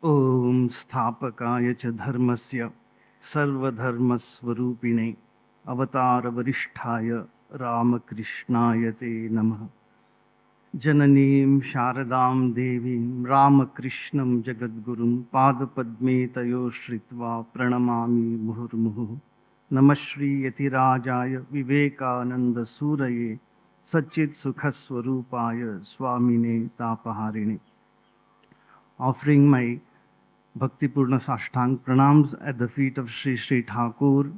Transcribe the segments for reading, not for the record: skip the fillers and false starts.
Om Sthapakaya cha dharmasya sarvadharmasvarupine avatara varisthaya Ramakrishnaya te namah. Jananim Sharadam Devim Ramakrishnam Jagadgurum Padapadme Tayo Shritva Pranamami Muhurmuhu. Namashri Yatirajaya Vivekananda Suraye Satchit Sukhaswarupaya Swamine Tapaharine. Offering my Bhaktipurna Sashtang pranams at the feet of Sri Sri Thakur,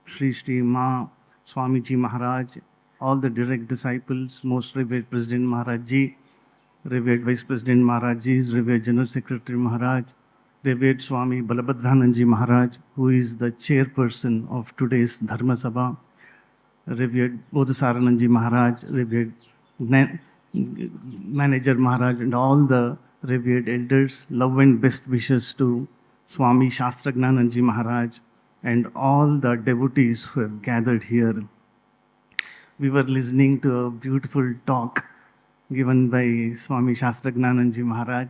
Sri Sri Ma Swamiji Maharaj, all the direct disciples, most revered President Maharaj Ji, revered Vice President Maharaj Ji, revered General Secretary Maharaj, revered Swami Balabhadrananji Maharaj, who is the chairperson of today's Dharma Sabha, revered Bodhisarananji Maharaj, revered Manager Maharaj, and all the revered elders, love and best wishes to Swami Shastragnananji Maharaj and all the devotees who have gathered here. We were listening to a beautiful talk given by Swami Shastragnananji Maharaj.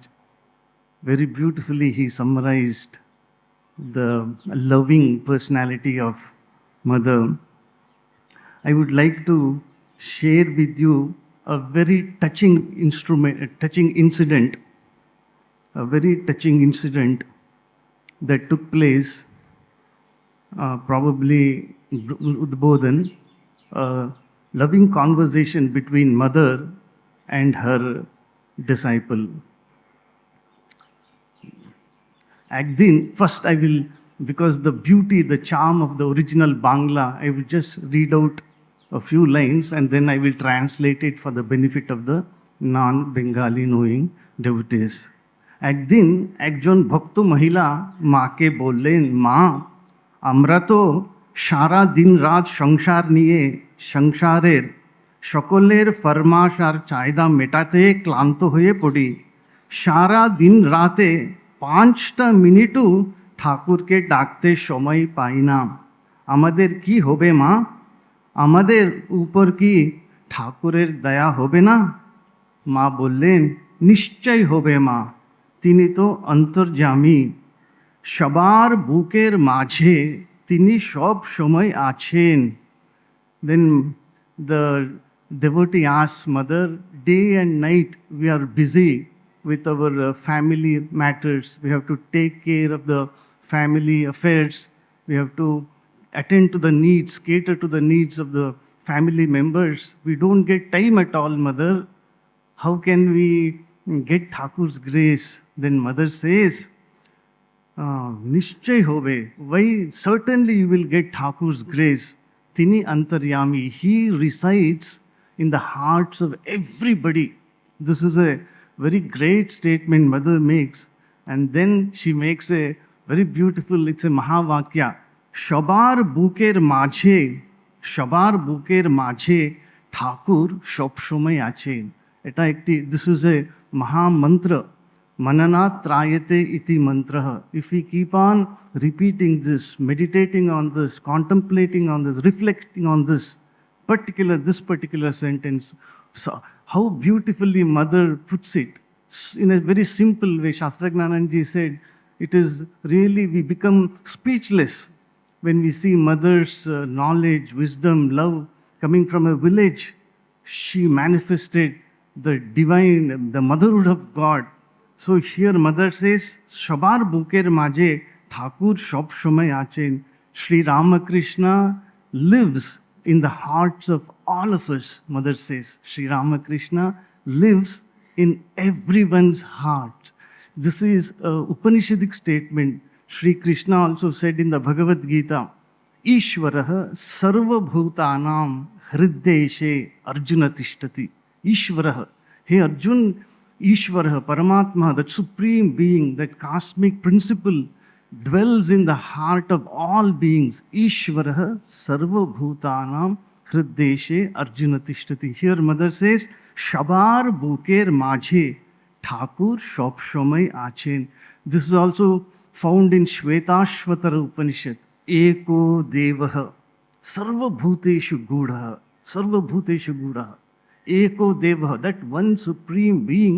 Very beautifully he summarized the loving personality of Mother. I would like to share with you a very touching incident that took place probably Udbodhan, a loving conversation between Mother and her disciple. First I will, because the beauty, the charm of the original Bangla, I will just read out a few lines and then I will translate it for the benefit of the non-Bengali knowing devotees. একদিন একজন ভক্ত মহিলা মাকে বললেন, মা, আমরা তো সারা দিন রাত সংসার নিয়ে সংসারের সকলের ফরমাশ আর চাহিদা মেটাতে ক্লান্ত হয়ে পড়ি। সারা দিন রাতে 5টা মিনিটও ঠাকুরকে ডাকতে সময় পাই না। আমাদের কি হবে মা? আমাদের উপর কি ঠাকুরের দয়া হবে না? মা বললেন, নিশ্চয় হবে মা, তিনি তো অন্তর্যামী, সবার বুকের মাঝে তিনি সব সময় আছেন। Then the devotee asks Mother, day and night we are busy with our family matters. We have to take care of the family affairs. We have to attend to the needs, cater to the needs of the family members. We don't get time at all, Mother. How can we get Thakur's grace? Then Mother says, Nishchay hobe. Why? Certainly you will get Thakur's grace. Tini antaryami. He resides in the hearts of everybody. This is a very great statement Mother makes. And then she makes a very beautiful, it's a Mahavakya. Shabar buker মাঝে ঠাকুর সবসময় আছেন। এটা একটি, this is a Mahamantra. Manana trayate iti mantra. If we keep on repeating this, meditating on this, contemplating on this, reflecting on this particular sentence, so how beautifully Mother puts it in a very simple way. Shastragnananji said, it is really, we become speechless when we see Mother's knowledge, wisdom, love coming from a village. She manifested the divine, the motherhood of God. So here Mother says, Shabar buker maje Thakur sob shomoy achen. Sri Ramakrishna lives in the hearts of all of us. Mother says, Sri Ramakrishna lives in everyone's heart. This is an Upanishadic statement. Sri Krishna also said in the Bhagavad Gita, Ishvaraha sarva bhutanam hriddeshe Arjuna tishtati. Ishvaraha. Hey Arjun, Ishvaraha, Paramatma, that supreme being, that cosmic principle, dwells in the heart of all beings. Ishvaraha sarva bhutanam hriddeshe Arjuna tishtati. Here Mother says, Shabar buker majhe Thakur sob shomoy achen. This is also found in Shvetashvatara Upanishad. Eko devaha sarvabhuteshu gudha. Sarvabhuteshu gudha. Eko devaha, that one supreme being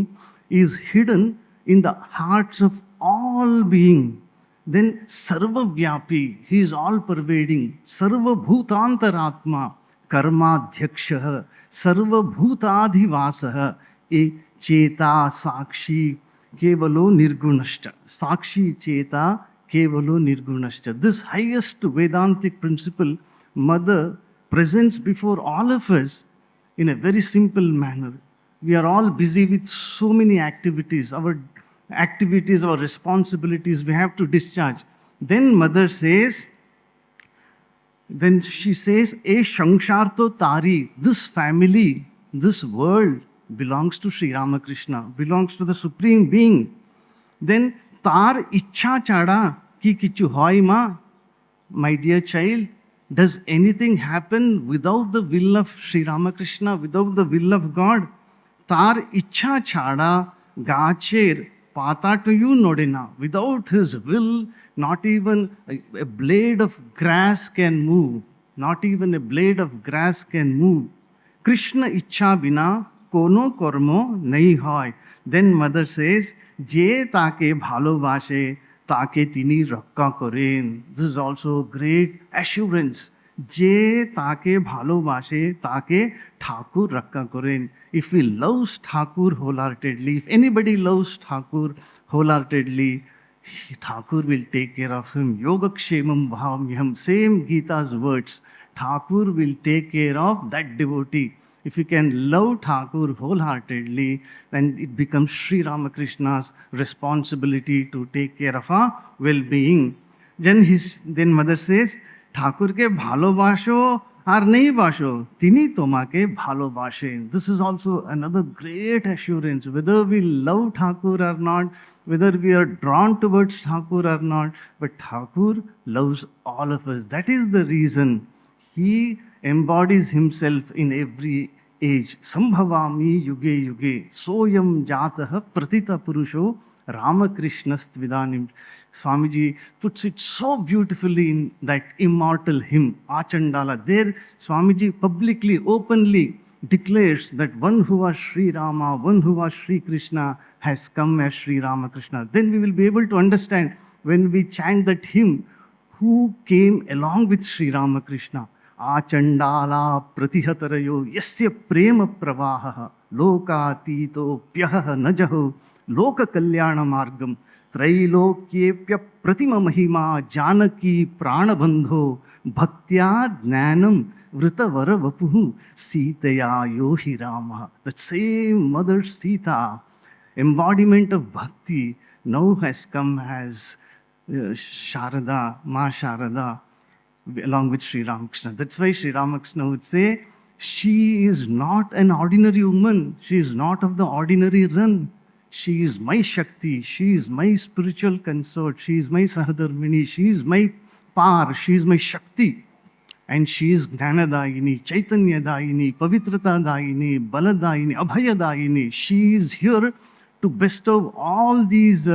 is hidden in the hearts of all all being. Then Sarva Vyapi, he is all pervading. Sarva Bhutantaratma, Karmadhyakshaha, Sarva Bhutadhivasaha, E Cheta Sakshi Kevalo Nirgunashcha. Sakshi Cheta Kevalo Nirgunashcha. This highest Vedantic principle, Mother presents before all of us in a very simple manner. We are all busy with so many activities, our responsibilities we have to discharge. Then Mother says, then she says, E Shangsharto Tari, this family, this world belongs to Sri Ramakrishna, belongs to the Supreme Being. Then Tar Ichha Chada Ki Kichu Hoy Ma, my dear child, does anything happen without the will of Sri Ramakrishna, without the will of God? Tar Ichha Chada Gacher Pata to you Nodina. Without his will, not even a blade of grass can move. Not even a blade of grass can move. Krishna Ichha Bina Kono Kormo Nahi Hoy. Then Mother says, Je Take Bhalobashe Take Tini Rakka Koren. This is also great assurance. Je Take Bhalobashe Take Thakur Rakka Koren. If we love Thakur wholeheartedly, if anybody loves Thakur wholeheartedly, Thakur will take care of him. Yogakshemam bhavamyam. Same Gita's words. Thakur will take care of that devotee. If you can love Thakur wholeheartedly, then it becomes Sri Ramakrishna's responsibility to take care of our well-being. Then Mother says, Thakur ke bhalobasho আর নেই বাসো তিনি তোমাকে ভালোবাসেন. This is also another great assurance. Whether we love Thakur or not, whether we are drawn towards Thakur or not, but Thakur loves all of us. That is the reason he embodies himself in every age. Sambhavami yuge yuge soyam jatah pratita purusho Ramakrishnastvidanim. Swamiji puts it so beautifully in that immortal hymn, Achandala. There, Swamiji publicly, openly declares that one who was Sri Rama, one who was Sri Krishna has come as Sri Ramakrishna. Then we will be able to understand when we chant that hymn, who came along with Sri Ramakrishna. Achandala pratihatarayo yasya prema pravaha lokatito pyaha najaho loka kalyana margam त्रैलोक्येप्य प्रतिमा महिमा जानकी प्राणबंधो भक्त्या ज्ञानम वृतवर वपुः सीतया यो हि रामः. That same Mother Sita, embodiment of bhakti, now has come as Sharada, Ma Sharada, along with Sri Ramakrishna. That's why Sri Ramakrishna would say, she is not an ordinary woman, she is not of the ordinary run. She is my Shakti, she is my spiritual consort, she is my Sahadharmini, she is my Par, she is my Shakti. And she is Gnanadayini, Chaitanyadayini, Pavitratadayini, Baladayini, Abhayadayini. She is here to bestow all these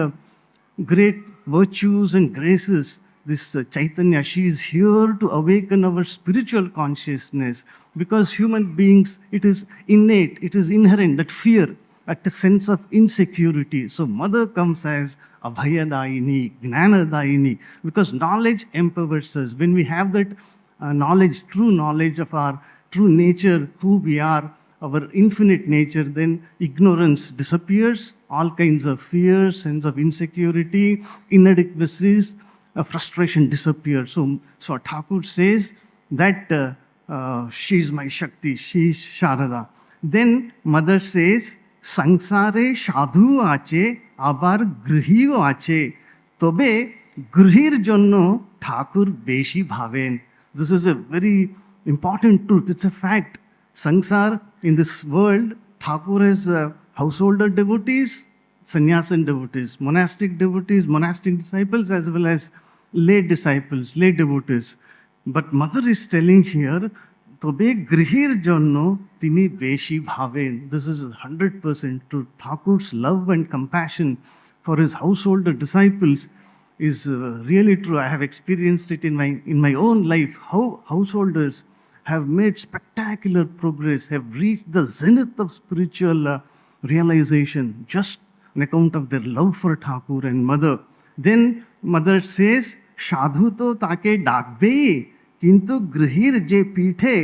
great virtues and graces. This Chaitanya, she is here to awaken our spiritual consciousness, because human beings, it is innate, it is inherent, that fear, at a sense of insecurity. So Mother comes as Abhayadayini, Gnanadayini, because knowledge empowers us. When we have that knowledge, true knowledge of our true nature, who we are, our infinite nature, then ignorance disappears, all kinds of fear, sense of insecurity, inadequacies, frustration disappears. So Thakur says that she is my Shakti, she is Sharada. Then Mother says, Sangsare sadhu ache, abar grihiyo ache, tobe grihir jonno Thakur beshi bhaven. This is a very important truth. It's a fact. Sangsar, in this world, Thakur has householder devotees, sannyasin devotees, monastic disciples, as well as lay disciples, lay devotees. But Mother is telling here, Tobe grihir jonno tini beshi bhaven. This is 100% true. Thakur's love and compassion for his householder disciples is really true. I have experienced it in my own life, how householders have made spectacular progress, have reached the zenith of spiritual realization just on account of their love for Thakur and Mother. Then mother says, সাধু তো তাকে ডাকবেই, কিন্তু গৃহীর যে পিঠে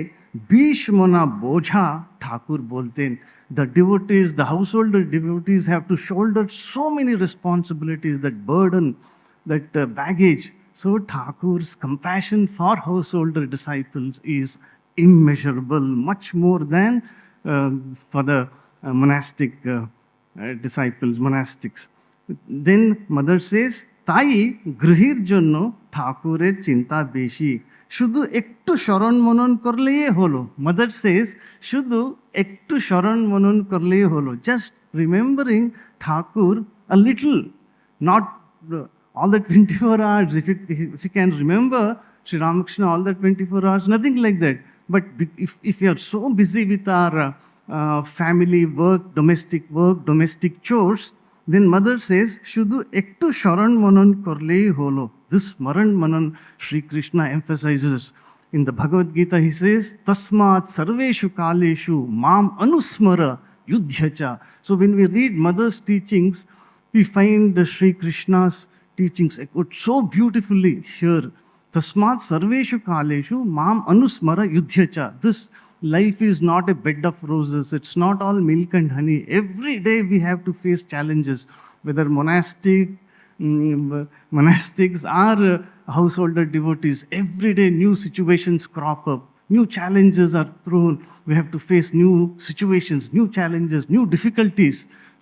বিষ মনা বোঝা, ঠাকুর বলতেন, the devotees, the householder devotees have to shoulder so many responsibilities, that burden, that baggage. So Thakur's compassion for householder disciples is immeasurable, much more than for the monastic disciples, monastics. Then mother says, তাই গৃহীর জন্য ঠাকুরের চিন্তা বেশি, শুধু একটু স্মরণ মনন করলেই হলো। মাদার সেজ, শুধু একটু স্মরণ মনন করলেই হলো, just remembering Thakur a little, not all the 24 hours. If you can remember Sri Ramakrishna all the 24 hours, nothing like that. But if we are so busy with our family work, domestic chores, then mother says, শুধু একটু স্মরণ মনন করলেই হলো। This Smaran Manan Sri Krishna emphasizes. In the Bhagavad Gita he says, Tasmat sarveshu kaleshu mam anusmara yudhyacha. So when we read mother's teachings, we find Sri Krishna's teachings echoed so beautifully here. Tasmat sarveshu kaleshu mam anusmara yudhyacha. This life is not a bed of roses. It's not all milk and honey. Every day we have to face challenges, whether monastics or householder devotees. Every day new situations crop up, new challenges are thrown. We have to face new situations, new challenges, new difficulties.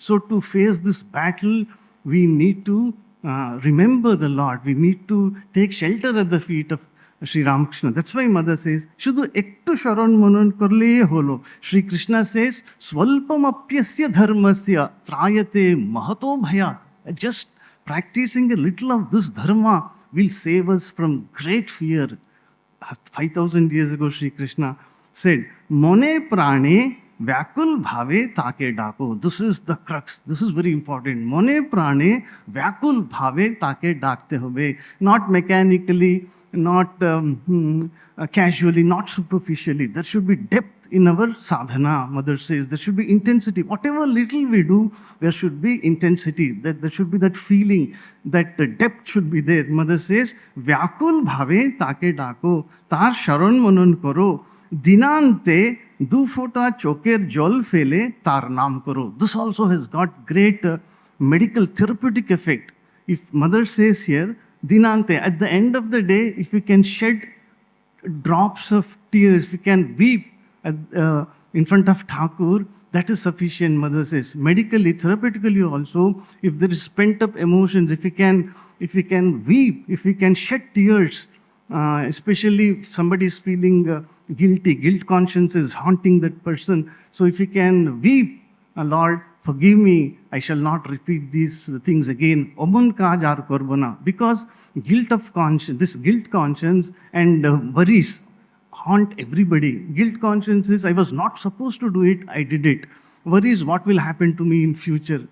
So to face this battle, we need to remember the Lord. We need to take shelter at the feet of Sri Ramakrishna. That's why mother says, শুধু একটু স্মরণ মনন করলেই হলো। Sri Krishna says, স্বল্পম অপ্যস্য ধর্মস্য ত্রায়তে মহতো ভয়াৎ. Just practicing a little of this dharma will save us from great fear. 5,000 years ago, Sri Krishna said, mone prane vyakul bhave take dako. This is the crux. This is very important. Mone prane vyakul bhave take dakte hobe. Not mechanically, not casually, not superficially. There should be depth in our sadhana, mother says. There should be intensity. Whatever little we do, there should be intensity. There should be that feeling, that depth should be there. Mother says, vyakul bhave take dako. Tar sharon manon koro. Dinante du fota choker jol fele tar naam koro. This also has got great medical therapeutic effect. If mother says here, dinante, at the end of the day, if you can shed drops of tears, if you can weep in front of Thakur, that is sufficient, mother says. Medically, therapeutically also, if there is pent up emotions, if you can weep, if you can shed tears, especially if somebody is feeling guilty, guilt conscience is haunting that person. So if you can weep, Lord, forgive me, I shall not repeat these things again. Oman kaj ar korbana. Because this guilt conscience and worries haunt everybody. Guilt conscience is, I was not supposed to do it, I did it. Worries, what will happen to me in future?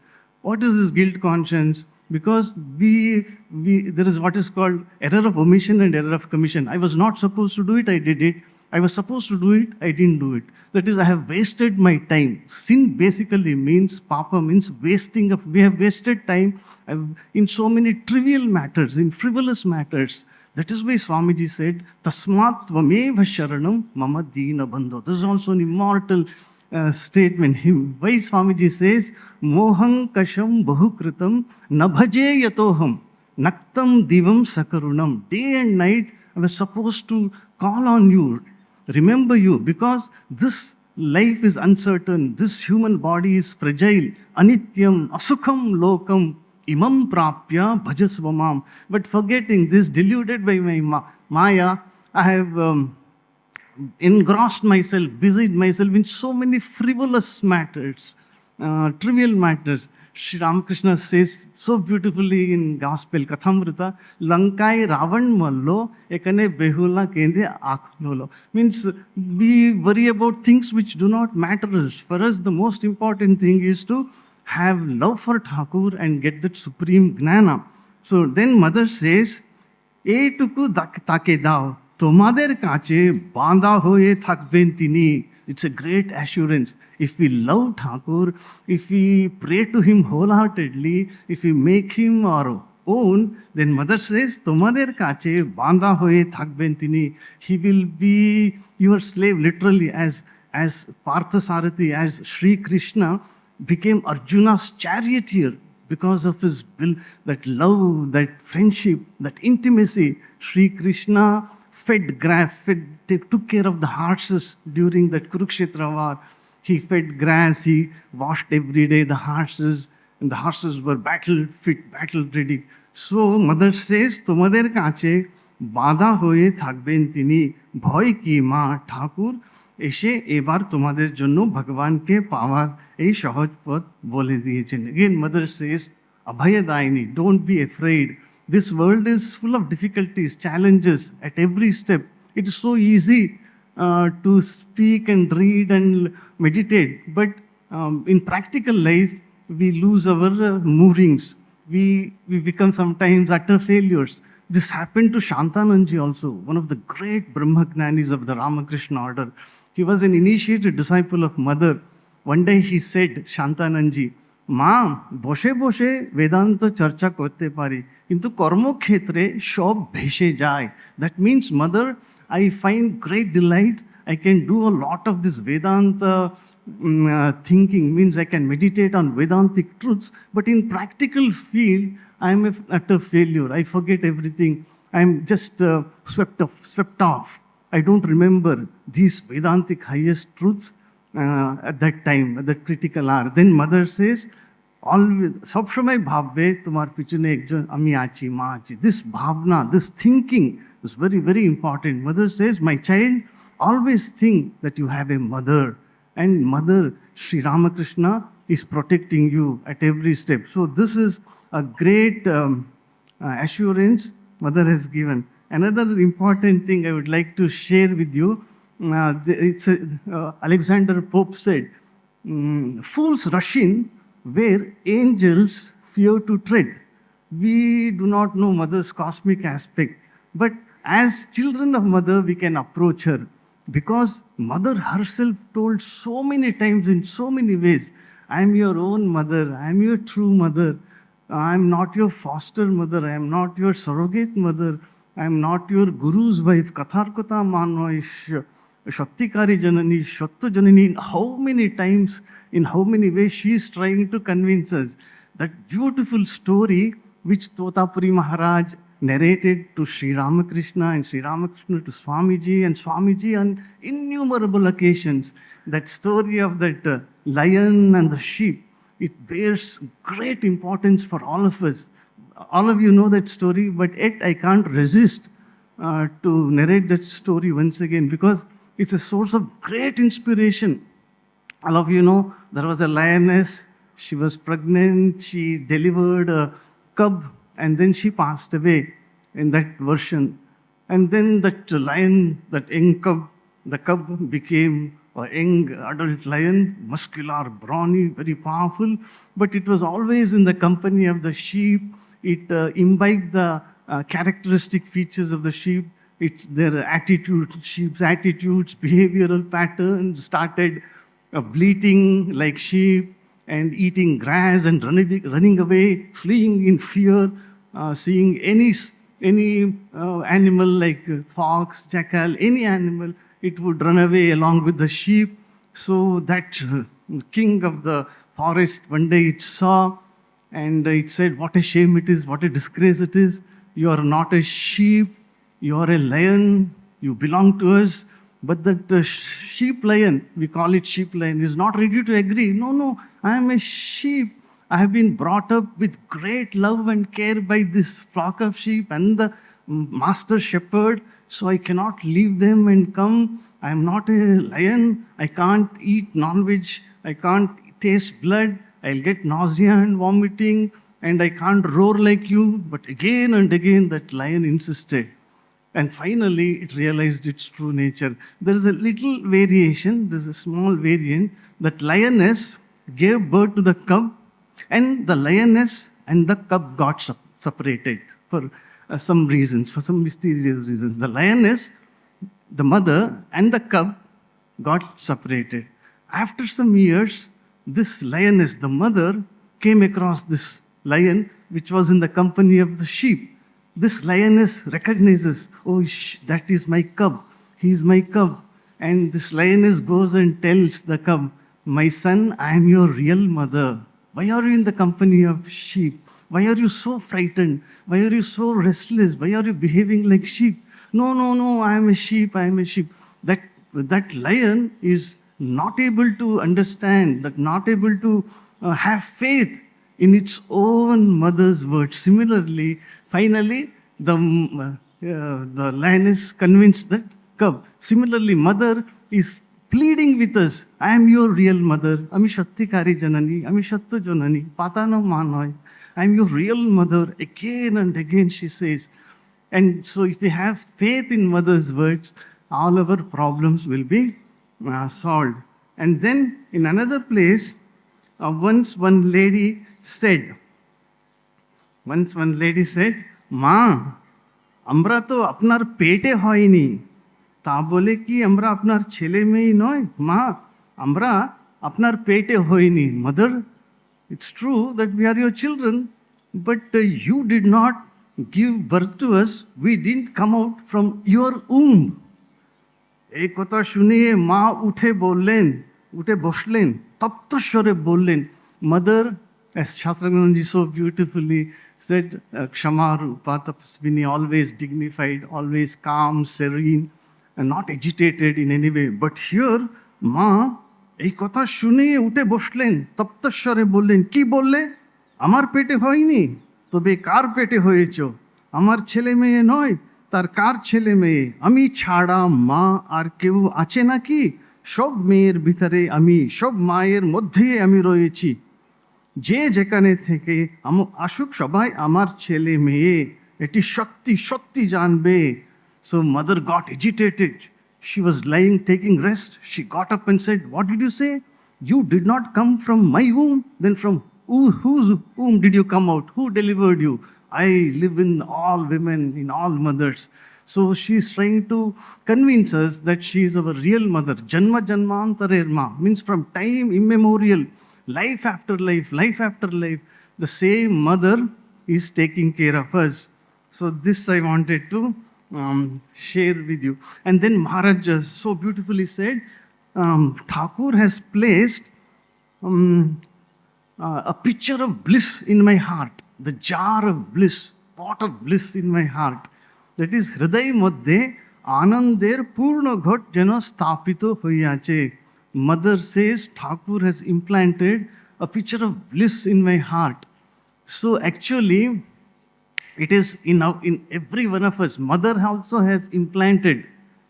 What is this guilt conscience? Because there is what is called error of omission and error of commission. I was not supposed to do it, I did it. I was supposed to do it, I didn't do it. That is, I have wasted my time. Sin basically means, papa means wasting of, we have wasted time in so many trivial matters, in frivolous matters. That is why Swamiji said, Tasmat tvameva sharanam mama dina bandho. This is also an immortal statement. Why Swamiji says, Mohang kasham bahukritam nabhaje yatoham naktam divam sakarunam. Day and night I was supposed to call on you, remember you, because this life is uncertain, this human body is fragile, anityam, asukham lokam, imam prapya bhajasvamam. But forgetting this, deluded by my maya, I have engrossed myself, busied myself in so many frivolous matters, trivial matters. Sri Ramakrishna says so beautifully in Gospel, Kathamrita, Lankai Ravan Mallo, Ekane Behula Kende Akholo. Means we worry about things which do not matter us. For us, the most important thing is to have love for Thakur and get that supreme gnana. So then mother says, Etuku take dao, tomader kache banda hoye thakben tini. It's a great assurance. If we love Thakur, if we pray to him wholeheartedly, if we make him our own, then mother says, তোমাদের কাছে বাঁধা হয়ে থাকবেন তিনি. He will be your slave, literally, as Parthasarathi, as Sri Krishna became Arjuna's charioteer because of his will, that love, that friendship, that intimacy. Sri Krishna took care of the horses during that Kurukshetra war. He fed grass, he washed every day the horses, and the horses were battle fit, battle ready. So mother says, তোমাদের কাছে বাঁধা হয়ে থাকবেন তিনি, ভয় কি মা ঠাকুর এসে এবার তোমাদের জন্য ভগবানকে পাওয়ার এই সহজ পথ বলে দিয়েছেন. Again mother says, Abhayadayini, don't be afraid. This world is full of difficulties, challenges at every step. It is so easy to speak and read and meditate, but in practical life, we lose our moorings. We become sometimes utter failures. This happened to Shantananji also, one of the great Brahmagnanis of the Ramakrishna order. He was an initiated disciple of Mother. One day he said, Shantananji, মা বসে বসে বেদান্ত চর্চা করতে পারি, কিন্তু কর্মক্ষেত্রে সব ভেসে যায়. That means, Mother, I find great delight. I can do a lot of this Vedanta thinking, means I can meditate on Vedantic truths, but in practical field, I am an utter failure. I forget everything. I am just swept off. I don't remember these Vedantic highest truths at that time, at that critical hour. Then mother says, always, সব সময় ভাববে তোমার পিছনে একজন আমি আছি, মা আছি. This bhavna, this thinking is very, very important. Mother says, my child, always think that you have a mother, and mother, Sri Ramakrishna, is protecting you at every step. So this is a great assurance mother has given. Another important thing I would like to share with you, Alexander Pope said, fools rush in where angels fear to tread. We do not know mother's cosmic aspect, but as children of mother, we can approach her, because mother herself told so many times in so many ways, I am your own mother, I am your true mother, I am not your foster mother, I am not your surrogate mother, I am not your guru's wife. Katharkata manaish Shattikari Janani, Shattu Janani. How many times, in how many ways she is trying to convince us. That beautiful story which Totapuri Maharaj narrated to Sri Ramakrishna, and Sri Ramakrishna to Swamiji, and Swamiji on innumerable occasions. That story of that lion and the sheep, it bears great importance for all of us. All of you know that story, but yet I can't resist to narrate that story once again, because it's a source of great inspiration. All of you know, there was a lioness, she was pregnant, she delivered a cub, and then she passed away in that version. And then that lion, that young cub, the cub became a young adult lion, muscular, brawny, very powerful, but it was always in the company of the sheep. It imbibed the characteristic features of the sheep. It's their attitude, sheep's attitudes, behavioral patterns, started bleating like sheep and eating grass and running away, fleeing in fear, seeing any animal like fox, jackal, any animal, it would run away along with the sheep. So that king of the forest, one day it saw, and it said, what a shame it is, what a disgrace it is. You are not a sheep, you are a lion, you belong to us. But that sheep lion, we call it sheep lion, is not ready to agree. No, I am a sheep. I have been brought up with great love and care by this flock of sheep and the master shepherd, so I cannot leave them and come. I am not a lion. I can't eat non-veg. I can't taste blood. I'll get nausea and vomiting, and I can't roar like you. But again and again, that lion insisted. And finally, it realized its true nature. There is a little variation, there's a small variant. That lioness gave birth to the cub, and the lioness and the cub got separated for some reasons, for some mysterious reasons. The lioness, the mother, and the cub got separated. After some years, this lioness, the mother, came across this lion, which was in the company of the sheep. This lioness recognizes, oh, that is my cub. He is my cub. And this lioness goes and tells the cub, my son, I am your real mother. Why are you in the company of sheep? Why are you so frightened? Why are you so restless? Why are you behaving like sheep? No, no, no, I am a sheep, I am a sheep. That lion is not able to understand, that not able to have faith in its own mother's words. Similarly, finally, the lioness convinced that cub. Similarly, mother is pleading with us. I am your real mother. Ami Shattikari Janani, Ami Shattu Janani, Patana Manoy. I am your real mother. Again and again she says. And so if we have faith in mother's words, all our problems will be solved. And then in another place, once one lady said, Ma, আমরা তো আপনার পেটে হয়নি, তা বলে কি আমরা আপনার ছেলে মেয়ে নয়? মা, আমরা আপনার পেটে হইনি. Mother, it's true that we are your children, but you did not give birth to us. We didn't come out from your womb. এই কথা শুনিয়ে মা উঠে বসলেন, তপ্তস্বরে বললেন. Mother, as Shastragnanji so beautifully said, Kshama Rupa Tapasvini, always dignified, always calm, serene, and not agitated in any way. But here, মা এই কথা শুনিয়ে উঠে বসলেন, তপ্তস্বরে বললেন. কি বললে? আমার পেটে হয়নি, তবে কার পেটে হয়েছ? আমার ছেলে মেয়ে নয়, তার কার ছেলে মেয়ে? আমি ছাড়া মা আর কেউ আছে নাকি? সব মেয়ের ভিতরে আমি, সব মায়ের মধ্যে আমি রয়েছি. যে যেখানে থেকে আসুক সবাই আমার ছেলে মেয়ে, এটি সত্যি জানবে. So mother got agitated. She was lying, taking rest. She got up and said, what did you say? You did not come from my womb? Then from whose womb did you come out? Who delivered you? I live in all women, in all mothers. So she is trying to convince us that she is our real mother. Janma janmantarer ma, means from time immemorial, life after life, the same mother is taking care of us. So this I wanted to share with you. And then Maharaj so beautifully said, Thakur has placed a picture of bliss in my heart, the jar of bliss, pot of bliss in my heart. That is, Hriday Madhye Anander Purna Ghat Jana Stapito Hoyache. Mother says Thakur has implanted a picture of bliss in my heart. So actually, it is in every one of us. Mother also has implanted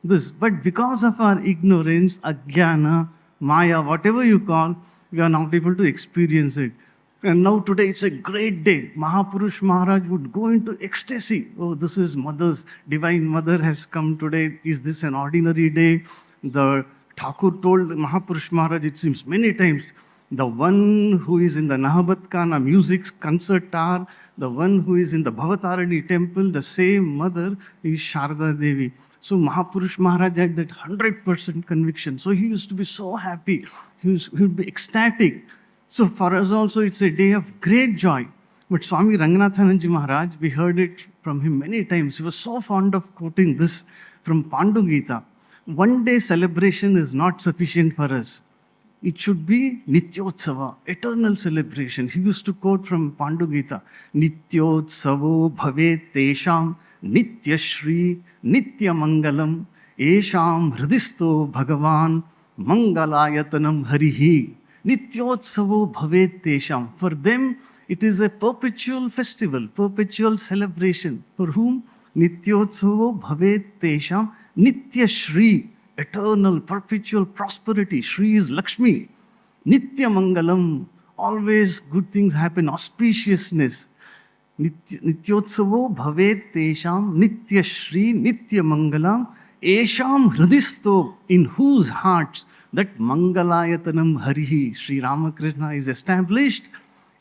this. But because of our ignorance, ajnana, maya, whatever you call, we are not able to experience it. And now today it's a great day. Mahapurush Maharaj would go into ecstasy. Oh, this is Mother's, Divine Mother has come today. Is this an ordinary day? The Thakur told Mahapurush Maharaj, it seems many times, the one who is in the Nahabatkana music concert tower, the one who is in the Bhavatarani temple, the same mother is Sarada Devi. So Mahapurush Maharaj had that 100% conviction. So he used to be so happy. He would be ecstatic. So for us also, it's a day of great joy. But Swami Ranganathananji Maharaj, we heard it from him many times. He was so fond of quoting this from Pandu Gita. One day celebration is not sufficient for us. It should be Nityotsava, eternal celebration. He used to quote from Pandu Gita, Nityotsavo bhavet tesham nityashri nityamangalam esham hridisto bhagavan mangalayatanam harihi. Nityotsavo bhavet tesham. For them, it is a perpetual festival, perpetual celebration. For whom? Nityotsavo bhavet tesham nityashri. Eternal, perpetual prosperity. Shri is Lakshmi. Nitya Mangalam. Always good things happen. Auspiciousness. Nityotsavo bhavet tesham nitya Shri nitya Mangalam esham hridisto, in whose hearts that Mangalayatanam Harihi, Sri Ramakrishna is established.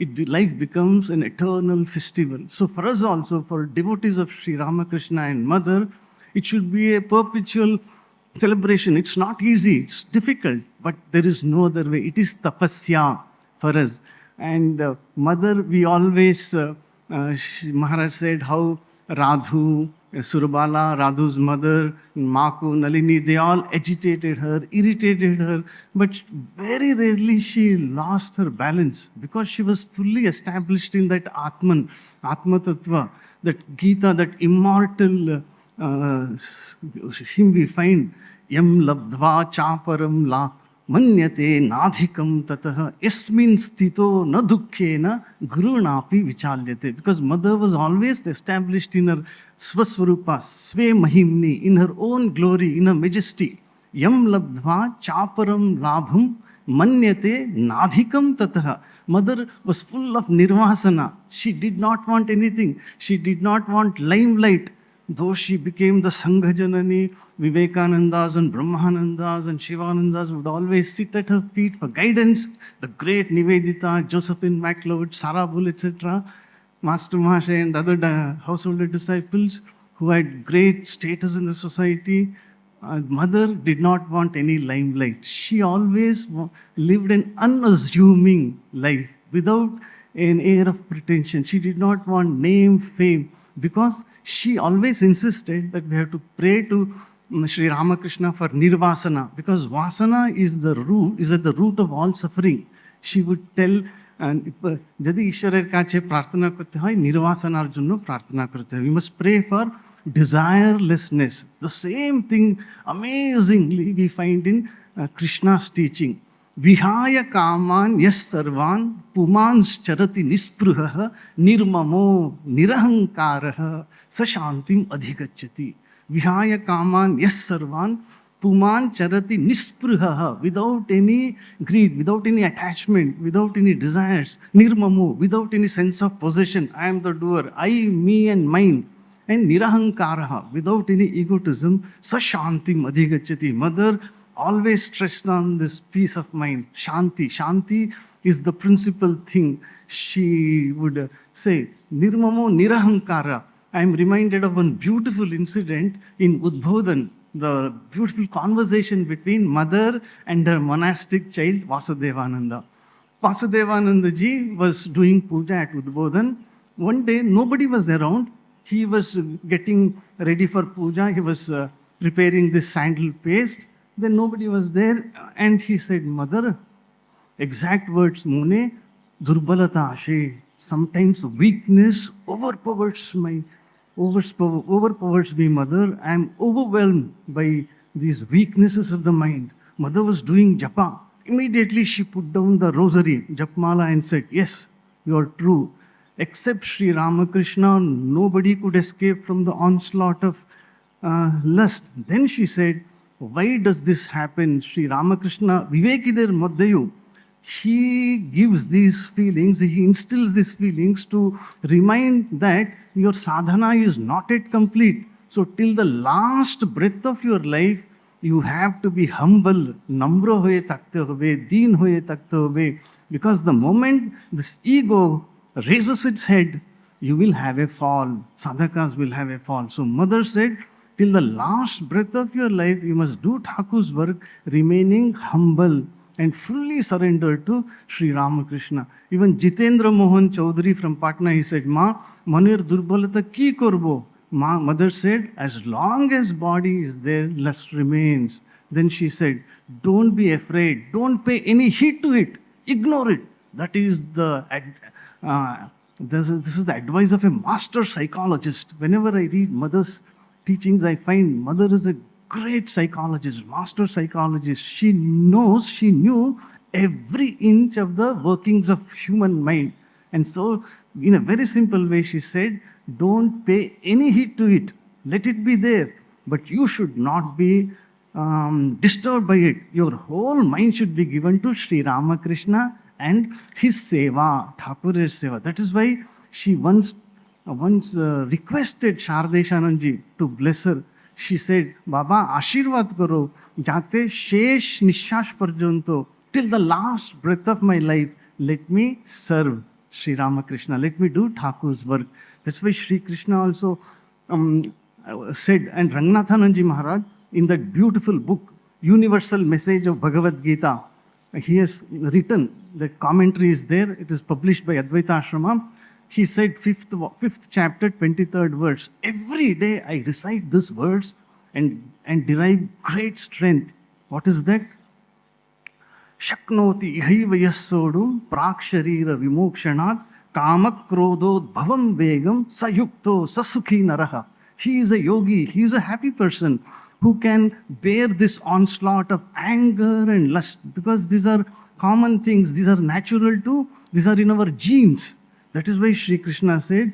Life becomes an eternal festival. So for us also, for devotees of Sri Ramakrishna and Mother, it should be a perpetual celebration. It's not easy, it's difficult, but there is no other way. It is tapasya for us. And Mother, we always Maharaj said how Radhu, Surabala, Radhu's mother, Maku, Nalini, they all agitated her, irritated her, but very rarely she lost her balance because she was fully established in that Atman, Atma Tattva, that Gita, that immortal him we find, Yam labdva chaparam la manyate nadhikam tatah yasmin stito na dukkhena gurunapi vichalyate. Because mother was always established in her swaswarupa, sve mahimni, in her own glory, in her majesty. Yam labdva chaparam labham manyate nadhikam tatah. Mother was full of nirvasana. She did not want anything. She did not want limelight. Though she became the Sangha Janani, Vivekanandas and Brahmanandas and Shivanandas would always sit at her feet for guidance. The great Nivedita, Josephine MacLeod, Sarabul, etc., Master Mahashay and other householder disciples who had great status in the society. Mother did not want any limelight. She always lived an unassuming life without an air of pretension. She did not want name, fame, because she always insisted that we have to pray to Sri Ramakrishna for nirvasana, because vasana is the root, is at the root of all suffering. She would tell, যদি ঈশ্বরের কাছে প্রার্থনা করতে হয় নির্বাসনার জন্য প্রার্থনা করতে হয়. We must pray for desirelessness. The same thing amazingly we find in Krishna's teaching. Vihaya kaman yas sarvan pumans charati nispruha nirmamo nirahankaraha sashantim adhigacchati. Vihaya kaman yas sarvan puman charati nispruha, without any greed, without any attachment, without any desires. Nirmamo, without any sense of possession. I am the doer, I, me and mine. And nirahankaraha, without any egotism. Sashantim adhigacchati. Mother always stressed on this peace of mind, Shanti. Shanti is the principal thing. She would say, Nirmamo Nirahankara. I am reminded of one beautiful incident in Udbodhan, the beautiful conversation between mother and her monastic child, Vasudevananda. Vasudevananda ji was doing puja at Udbodhan. One day, nobody was around. He was getting ready for puja. He was preparing this sandal paste. Then nobody was there, and he said, Mother, exact words, Mune, durbalata ashe. Sometimes weakness overpowers me, Mother. I am overwhelmed by these weaknesses of the mind. Mother was doing japa. Immediately she put down the rosary, japmala, and said, yes, you are true. Except Sri Ramakrishna, nobody could escape from the onslaught of lust. Then she said, why does this happen? Sri Ramakrishna, Vivekidir Madhyayu, he gives these feelings, he instills these feelings to remind that your sadhana is not yet complete. So till the last breath of your life, you have to be humble, namra hoye takte hobe, deen hoye takte hobe, because the moment this ego raises its head, you will have a fall. Sadhakas will have a fall. So mother said, till the last breath of your life, you must do Thakur's work, remaining humble and fully surrendered to Sri Ramakrishna. Even Jitendra Mohan Chaudhary from Patna, he said, Ma, manir durbalata ki korbo? Mother said, as long as body is there, lust remains. Then she said, don't be afraid, don't pay any heed to it, ignore it. That is this is the advice of a master psychologist. Whenever I read mother's teachings, I find mother is a great psychologist, master psychologist. She knew every inch of the workings of human mind. And so, in a very simple way, she said, don't pay any heed to it. Let it be there. But you should not be disturbed by it. Your whole mind should be given to Sri Ramakrishna and his seva, Thakur's seva. That is why she once requested Shardeshananji to bless her. She said, Baba, Ashirvad karo, jate shesh nishas parjanto, till the last breath of my life, let me serve Sri Ramakrishna, let me do Thakur's work. That's why Sri Krishna also said, and Ranganathananji Maharaj, in that beautiful book, Universal Message of Bhagavad Gita, he has written, the commentary is there, it is published by Advaita Ashrama. he said, fifth chapter, 23rd verse. Every day I recite this verse and derive great strength. What is that? Shaknoti ihaiva yassodum praksharira vimokshanat kamakrodod bhavam vegam sayukto sasukhi naraha. He is a yogi, he is a happy person who can bear this onslaught of anger and lust, because these are common things, these are natural too, these are in our genes. That is why Sri Krishna said,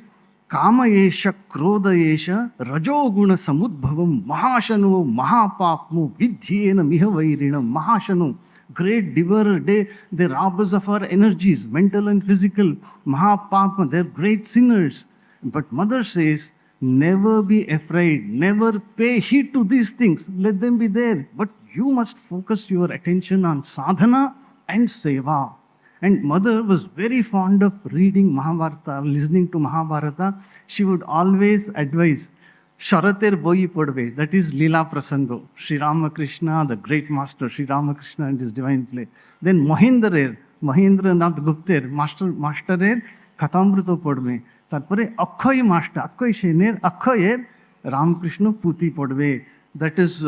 Kama yesha krodha yesha rajoguna samudbhavam mahashanu mahapapmu vidhyena mihavairinam. Mahashanu, great devourer, they rob us of our energies, mental and physical. Mahapapma, they're great sinners. But Mother says, never be afraid, never pay heed to these things, let them be there. But you must focus your attention on sadhana and seva. And Mother was very fond of reading Mahabharata, listening to Mahabharata. She would always advise, Sharater Boi Podve, that is Leela Prasango, Sri Ramakrishna, the great master, Sri Ramakrishna and his divine play. Then Mahendranath Gupter, masterer, Kathamruto Podve. Tarpore Akhoy master, Akhoy Shener, Akhoyer, Ramakrishna Puti Podve. That is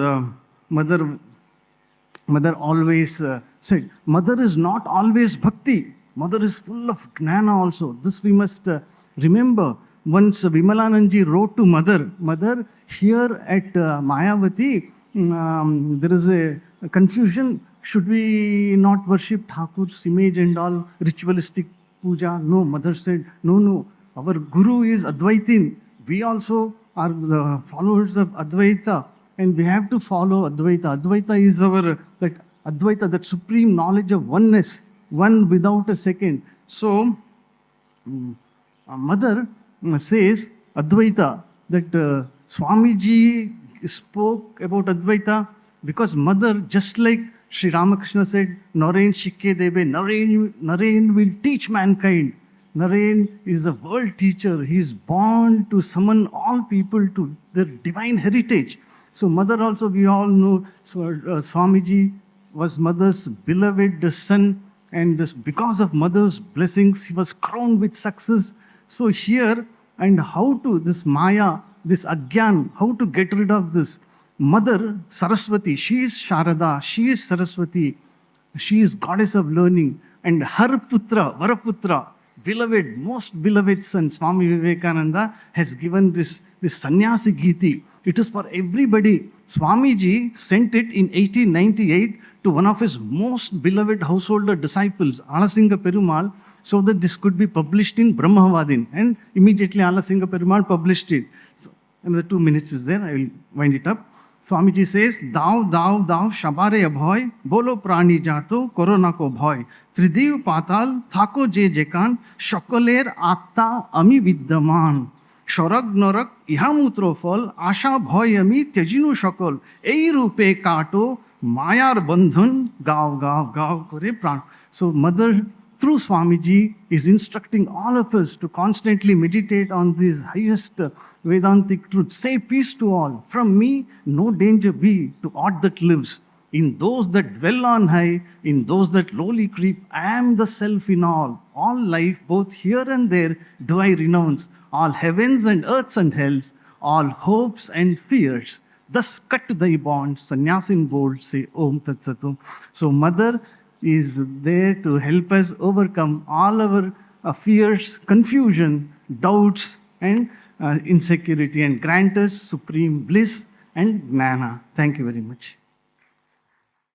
Mother always said, Mother is not always bhakti. Mother is full of gnana also. This we must remember. Once Vimalananji wrote to Mother, here at Mayavati, there is a confusion. Should we not worship Thakur's image and all ritualistic puja? No, Mother said, no. Our Guru is Advaitin. We also are the followers of Advaita. And we have to follow Advaita. Advaita is that supreme knowledge of oneness, one without a second. So, Mother says Advaita, that Swamiji spoke about Advaita because Mother, just like Sri Ramakrishna said, Naren Shikke Debe, Naren will teach mankind. Naren is a world teacher. He is born to summon all people to their divine heritage. So Mother also, we all know, Swamiji was Mother's beloved son, and because of Mother's blessings, he was crowned with success. So here, and how to, this Maya, this Agyan, how to get rid of this? Mother, Saraswati, she is Sharada, she is Saraswati, she is goddess of learning, and her putra, Varaputra, beloved, most beloved son, Swami Vivekananda, has given this Sannyasi Giti. It is for everybody. Swamiji sent it in 1898 to one of his most beloved householder disciples, Alasinga Perumal, so that this could be published in Brahmavadin. And immediately Alasinga Perumal published it. So, another 2 minutes is there, I will wind it up. Swamiji says, Dav, Shabare Abhoy, Bolo Prani Jato, Corona ko Bhoy, Tridiv Patal, Thako Je Jekan, Shokoler Atta Ami Viddaman. শরগ নরক ইহামূত্র ফল আশা ভয় আমি ত্যাজিনু সকল এই রূপে কাটো মায়ার বন্ধন গাও গাও গাও করে প্রাণ. So Mother through Swamiji is instructing all of us to constantly meditate on these highest Vedantic truths. Say peace to all. From me no danger be to aught that lives. In those that dwell on high, in those that lowly creep, I am the self in all. All life, both here and there, do I renounce. All heavens and earths and hells, all hopes and fears. Thus cut thy bonds, Sannyasin bold, say Om Tat Satum. So Mother is there to help us overcome all our fears, confusion, doubts and insecurity, and grant us supreme bliss and gnana. Thank you very much.